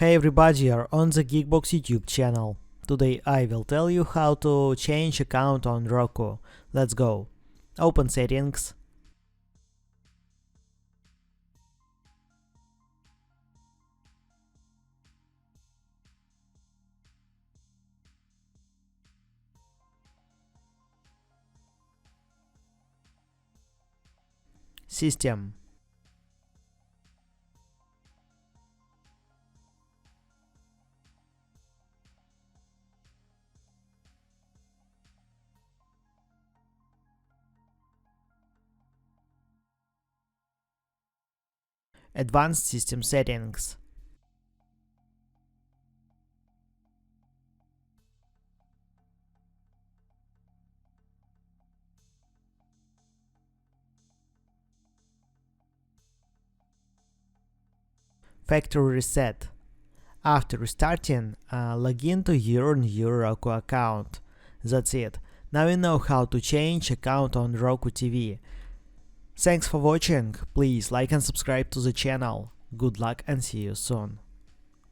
Hey everybody, you're on the GeekBox YouTube channel. Today I will tell you how to change account on Roku. Let's go. Open settings. System. Advanced system settings. Factory reset. After restarting, log in to your new Roku account. That's it. Now you know how to change account on Roku TV. Thanks for watching. Please like and subscribe to the channel. Good luck and see you soon.